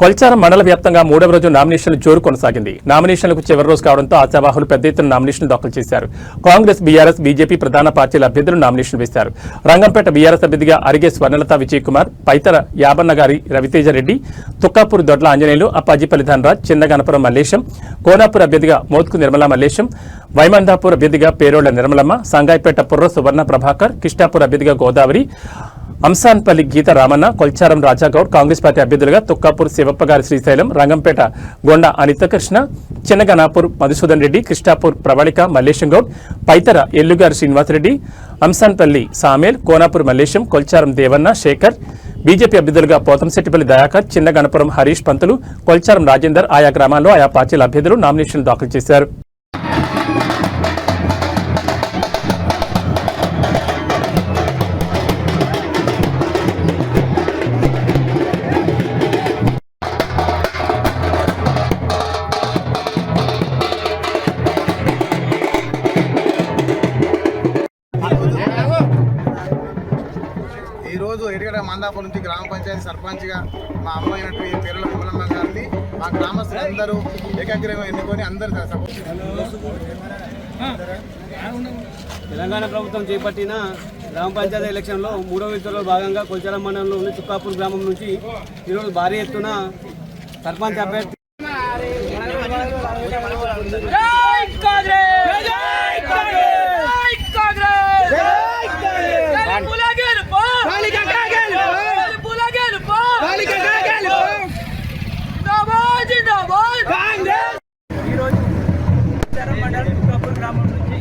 కొల్చారం మండల వ్యాప్తంగా మూడవ రోజు నామినేషన్ల జోరు కొనసాగింది. నామినేషన్లకు చివరి రోజు కావడంతో ఆశావాహులు పెద్ద ఎత్తున నామినేషన్లు దాఖలు చేశారు. కాంగ్రెస్, బీఆర్ఎస్, బీజేపీ ప్రధాన పార్టీల అభ్యర్థులు నామినేషన్ వేశారు. రంగంపేట బీఆర్ఎస్ అభ్యర్థిగా అరిగే స్వర్ణలత విజయ్ కుమార్, పైతర యాబన్నగారి రవితేజ రెడ్డి, తుక్కాపూర్ దొడ్ల ఆంజనేయులు, అప్పాజిపల్లి ధనరాజ్, చిన్నగణపురం మల్లేశం, కోనాపూర్ అభ్యర్థిగా మోత్కు నిర్మలా మల్లేశం, వైమందాపూర్ అభ్యర్థిగా పేరోళ్ల నిర్మలమ్మ, సంగాయిపేట పుర్ర సువర్ణ ప్రభాకర్, కిష్టాపూర్ అభ్యర్థిగా గోదావరి, అంసాన్పల్లి గీత రామన్న, కొల్చారం రాజాగౌడ్, కాంగ్రెస్ పార్టీ అభ్యర్థులుగా తుక్కాపూర్ శివప్పగారి శ్రీశైలం, రంగంపేట గొండ అనితకృష్ణ, చిన్నగనాపూర్ మధుసూదన్ రెడ్డి, కృష్ణాపూర్ ప్రవళిక మల్లేశం గౌడ్, పైతర ఎల్లుగారి శ్రీనివాసరెడ్డి, అంసాన్పల్లి సామేల్, కోనాపూర్ మల్లేశం, కొల్చారం దేవన్న శేఖర్, బీజేపీ అభ్యర్థులుగా పోతంశెట్టిపల్లి దయాకర్, చిన్నగణపురం హరీష్ పంతులు, కొల్చారం రాజేందర్ ఆయా గ్రామాల్లో ఆయా పార్టీల అభ్యర్థులు నామినేషన్లు దాఖలు చేశారు. ఈరోజు ఎడిగడ మందాపూర్ నుంచి గ్రామ పంచాయతీ సర్పంచ్గా మా అమ్మ అయినటువంటి పేరుల విమలమ్మ గారిని మా గ్రామస్తులు అందరూ ఏకాగ్రంగా ఎన్నుకొని అందరూ తెలంగాణ ప్రభుత్వం చేపట్టిన గ్రామ పంచాయతీ ఎలక్షన్లో మూడవ విడతలో భాగంగా కొల్చారం మండలంలోని తుక్కాపూర్ గ్రామం నుంచి ఈరోజు భారీ ఎత్తున సర్పంచ్ అభ్యర్థి ఈరోజు కొల్చారం మండలం తుక్కాపూర్ గ్రామం నుంచి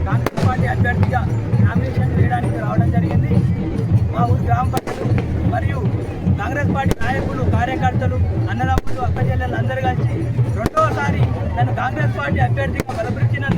కాంగ్రెస్ పార్టీ అభ్యర్థిగా నామినేషన్ చేయడానికి రావడం జరిగింది. మా ఊరు గ్రామ ప్రజలు మరియు కాంగ్రెస్ పార్టీ నాయకులు, కార్యకర్తలు, అన్నదమ్ములు, అక్క చెల్లెలు అందరూ కలిసి రెండవసారి నన్ను కాంగ్రెస్ పార్టీ అభ్యర్థిగా బలపరిచినందుకు